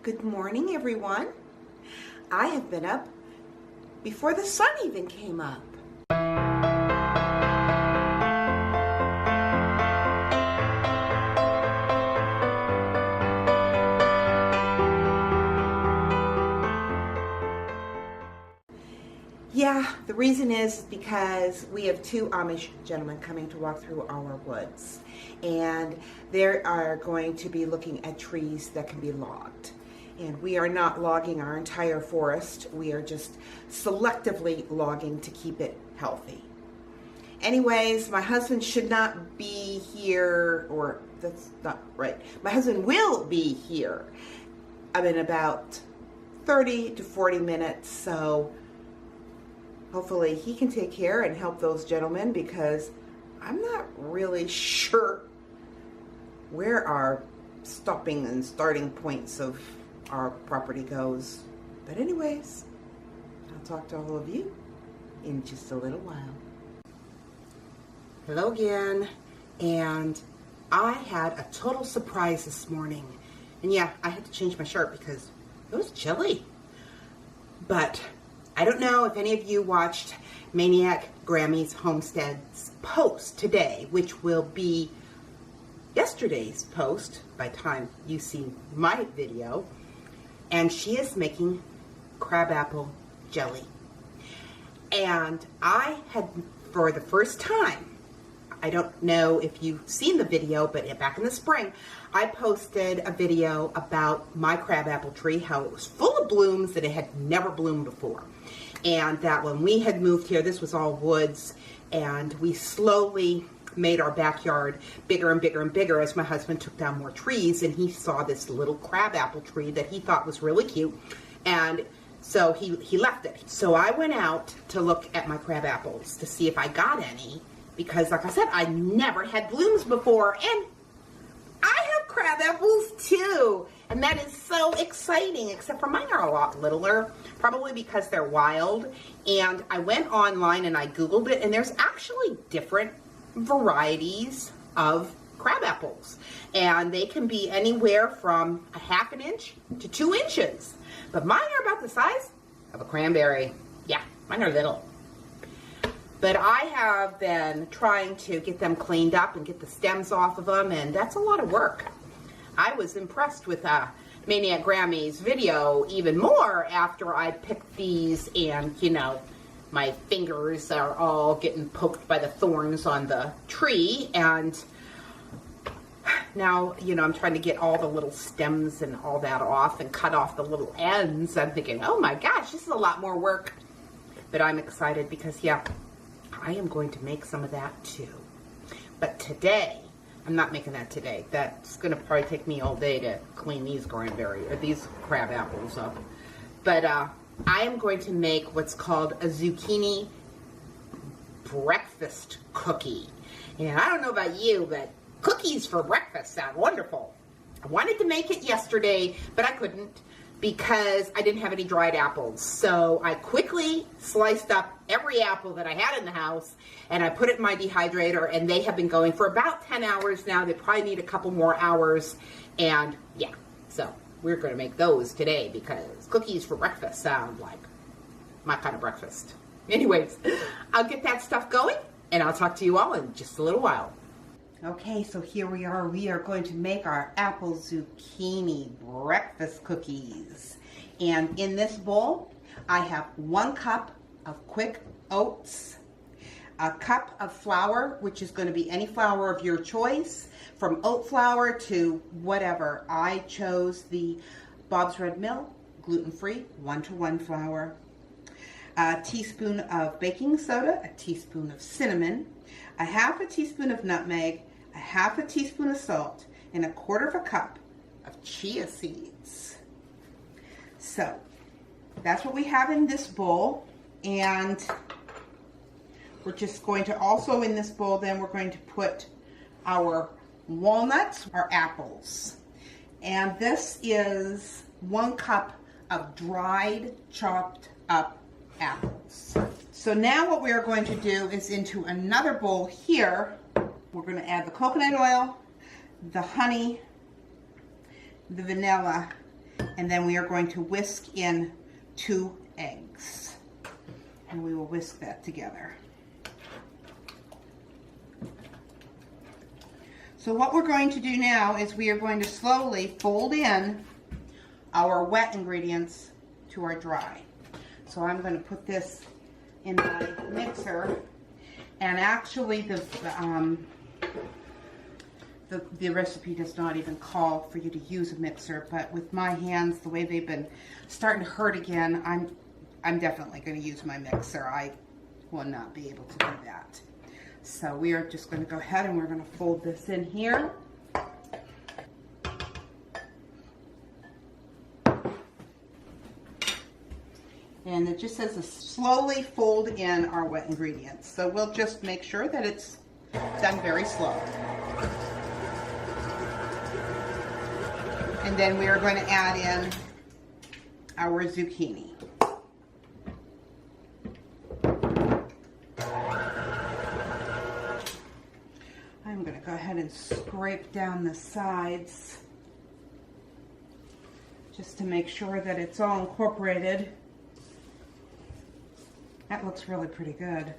Good morning, everyone. I have been up before the sun even came up. Yeah, the reason is because we have two Amish gentlemen coming to walk through our woods, and they are going to be looking at trees that can be logged. And we are not logging our entire forest. We are just selectively logging to keep it healthy. Anyways, my husband should not be here, or that's not right. My husband will be here in about 30 to 40 minutes, so hopefully he can take care and help those gentlemen, because I'm not really sure where our stopping and starting points of our property goes. But anyways, I'll talk to all of you in just a little while. Hello again. And I had a total surprise this morning. And yeah, I had to change my shirt because it was chilly. But I don't know if any of you watched Maniac Grammy's Homestead's post today, which will be yesterday's post by the time you see my video. And she is making crabapple jelly. And I had, for the first time, I don't know if you've seen the video, but back in the spring, I posted a video about my crabapple tree, how it was full of blooms that it had never bloomed before. And that when we had moved here, this was all woods, and we slowly made our backyard bigger and bigger and bigger as my husband took down more trees, and he saw this little crabapple tree that he thought was really cute, and so he left it. So I went out to look at my crabapples to see if I got any, because like I said, I never had blooms before, and I have crabapples too, and that is so exciting, except for mine are a lot littler, probably because they're wild. And I went online and I Googled it, and there's actually different varieties of crabapples, and they can be anywhere from a ½ an inch to 2 inches, but mine are about the size of a cranberry. Yeah, mine are little. But I have been trying to get them cleaned up and get the stems off of them, and that's a lot of work. I was impressed with Maniac Grammy's video even more after I picked these, and you know, my fingers are all getting poked by the thorns on the tree, and now, you know, I'm trying to get all the little stems and all that off and cut off the little ends. I'm thinking, oh my gosh, this is a lot more work. But I'm excited because, yeah, I am going to make some of that too. But today, I'm not making that today. That's going to probably take me all day to clean these these crab apples up. But I am going to make what's called a zucchini breakfast cookie. And I don't know about you, but cookies for breakfast sound wonderful. I wanted to make it yesterday, but I couldn't because I didn't have any dried apples. So I quickly sliced up every apple that I had in the house, and I put it in my dehydrator, and they have been going for about 10 hours now. They probably need a couple more hours, and yeah, so we're going to make those today because cookies for breakfast sound like my kind of breakfast. Anyways, I'll get that stuff going, and I'll talk to you all in just a little while. Okay, so here we are. We are going to make our apple zucchini breakfast cookies. And in this bowl, I have 1 cup of quick oats, a cup of flour, which is going to be any flour of your choice, from oat flour to whatever. I chose the Bob's Red Mill, gluten-free, 1-to-1 flour, a teaspoon of baking soda, a teaspoon of cinnamon, a ½ teaspoon of nutmeg, a ½ teaspoon of salt, and 1/4 cup of chia seeds. So that's what we have in this bowl, and we're just going to also in this bowl then we're going to put our walnuts, our apples, and this is 1 cup of dried chopped up apples. So now what we are going to do is into another bowl here, we're going to add the coconut oil, the honey, the vanilla, And then we are going to whisk in 2 eggs. And we will whisk that together. So what we're going to do now is we are going to slowly fold in our wet ingredients to our dry. So I'm going to put this in my mixer, and actually the recipe does not even call for you to use a mixer, but with my hands, the way they've been starting to hurt again, I'm definitely going to use my mixer. I will not be able to do that. So we are just going to go ahead and we're going to fold this in here. And it just says to slowly fold in our wet ingredients. So we'll just make sure that it's done very slow. And then we are going to add in our zucchini. I'm going to go ahead and scrape down the sides just to make sure that it's all incorporated. That looks really pretty good.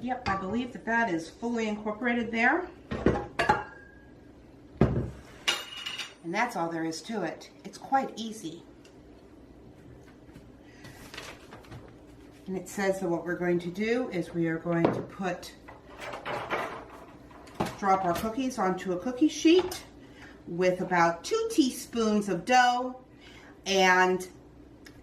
Yep, I believe that that is fully incorporated there. And that's all there is to it. It's quite easy. And it says that what we're going to do is we are going to drop our cookies onto a cookie sheet with about 2 teaspoons of dough, and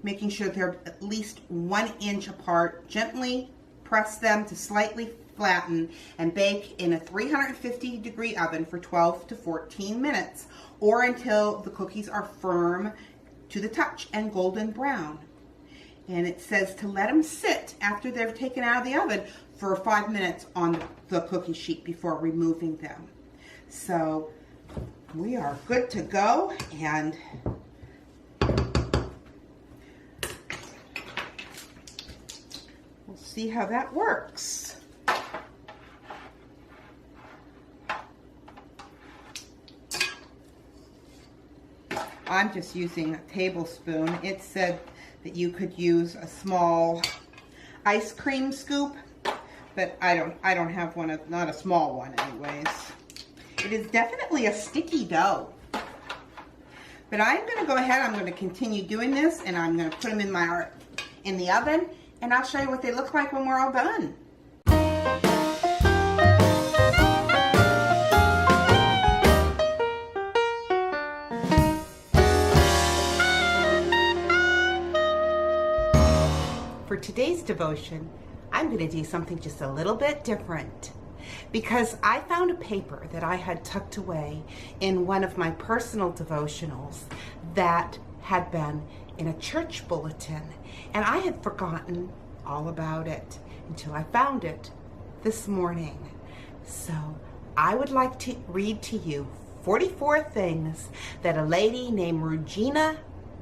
making sure they're at least 1 inch apart. Gently press them to slightly flatten and bake in a 350-degree oven for 12 to 14 minutes, or until the cookies are firm to the touch and golden brown. And it says to let them sit after they're taken out of the oven for 5 minutes on the cookie sheet before removing them. So we are good to go, and we'll see how that works. I'm just using a tablespoon. It said that you could use a small ice cream scoop, but I don't have one, not a small one anyways. It is definitely a sticky dough. But I'm going to go ahead, I'm going to continue doing this, and I'm going to put them in the oven, and I'll show you what they look like when we're all done. For today's devotion, I'm going to do something just a little bit different, because I found a paper that I had tucked away in one of my personal devotionals that had been in a church bulletin, and I had forgotten all about it until I found it this morning. So I would like to read to you 44 things that a lady named Regina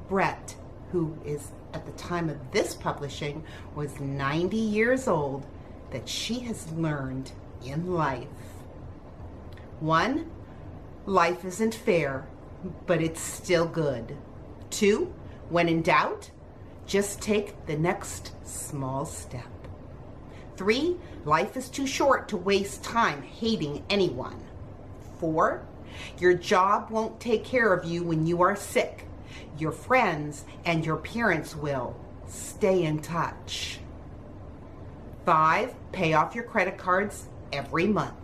Brett, who is at the time of this publishing was 90 years old, that she has learned in life. 1, life isn't fair, but it's still good. 2, when in doubt, just take the next small step. 3, life is too short to waste time hating anyone. 4, your job won't take care of you when you are sick. Your friends and your parents will. Stay in touch. 5, pay off your credit cards every month.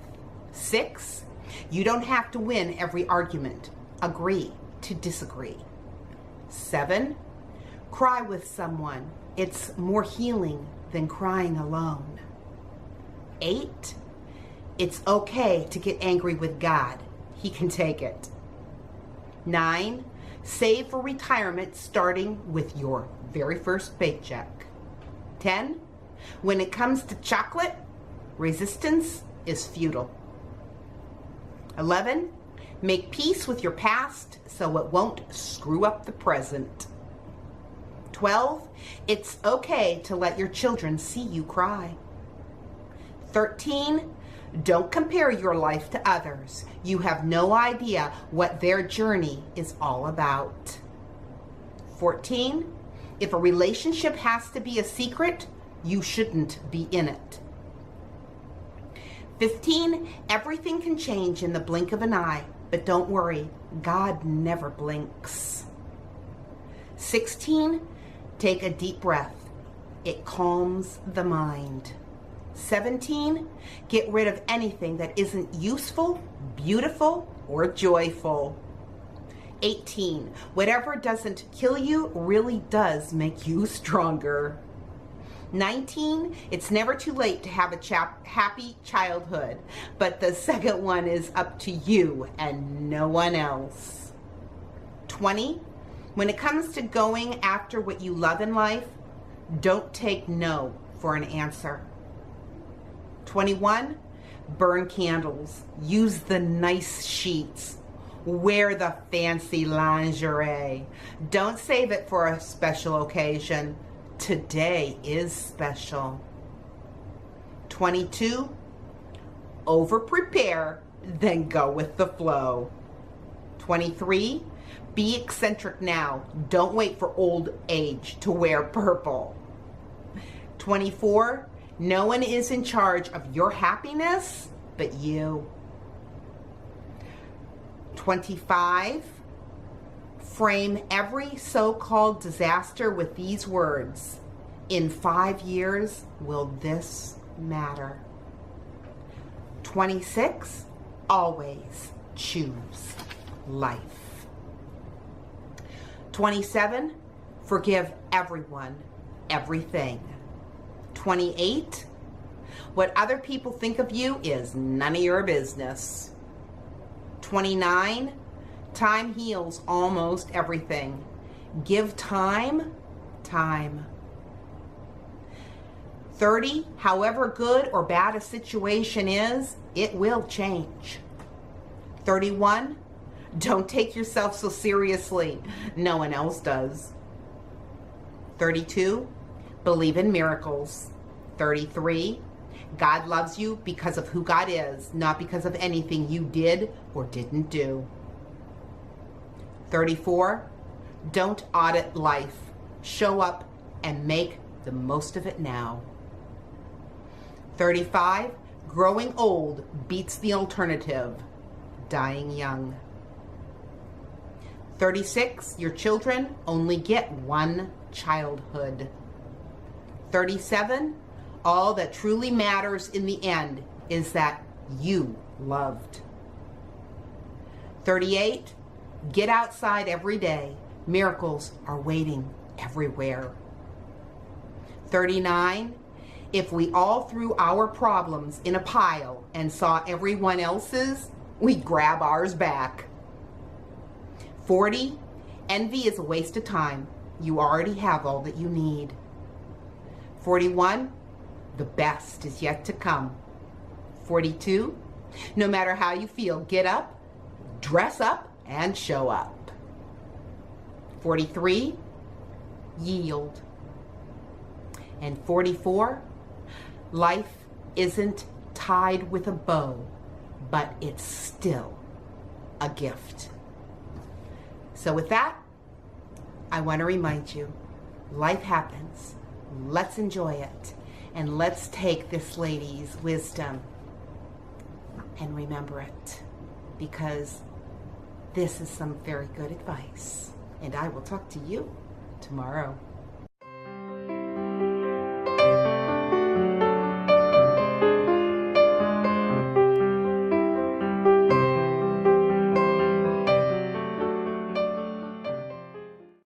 6, you don't have to win every argument. Agree to disagree. 7, cry with someone. It's more healing than crying alone. 8, it's okay to get angry with God. He can take it. 9, save for retirement starting with your very first paycheck. 10, when it comes to chocolate, resistance is futile. 11, make peace with your past so it won't screw up the present. 12, it's okay to let your children see you cry. 13, Don't compare your life to others. You have no idea what their journey is all about. 14, if a relationship has to be a secret, you shouldn't be in it. 15, everything can change in the blink of an eye, but don't worry, God never blinks. 16, take a deep breath. It calms the mind. 17, get rid of anything that isn't useful, beautiful, or joyful. 18, whatever doesn't kill you really does make you stronger. 19, it's never too late to have a happy childhood, but the second one is up to you and no one else. 20, when it comes to going after what you love in life, don't take no for an answer. 21, burn candles, use the nice sheets, wear the fancy lingerie. Don't save it for a special occasion. Today is special. 22, over prepare, then go with the flow. 23, be eccentric now. Don't wait for old age to wear purple. 24, no one is in charge of your happiness but you. 25, frame every so-called disaster with these words: in 5 years, will this matter? 26, always choose life. 27, forgive everyone, everything. 28, what other people think of you is none of your business. 29, time heals almost everything. Give time. 30, however good or bad a situation is, it will change. 31, don't take yourself so seriously. No one else does. 32, believe in miracles. 33, God loves you because of who God is, not because of anything you did or didn't do. 34, don't audit life. Show up and make the most of it now. 35, growing old beats the alternative, dying young. 36, your children only get one childhood. 37, all that truly matters in the end is that you loved. 38, get outside every day. Miracles are waiting everywhere. 39, if we all threw our problems in a pile and saw everyone else's, we'd grab ours back. 40, envy is a waste of time. You already have all that you need. 41, the best is yet to come. 42, no matter how you feel, get up, dress up, and show up. 43, yield. And 44, life isn't tied with a bow, but it's still a gift. So with that, I want to remind you, life happens. Let's enjoy it. And let's take this lady's wisdom and remember it, because this is some very good advice. And I will talk to you tomorrow.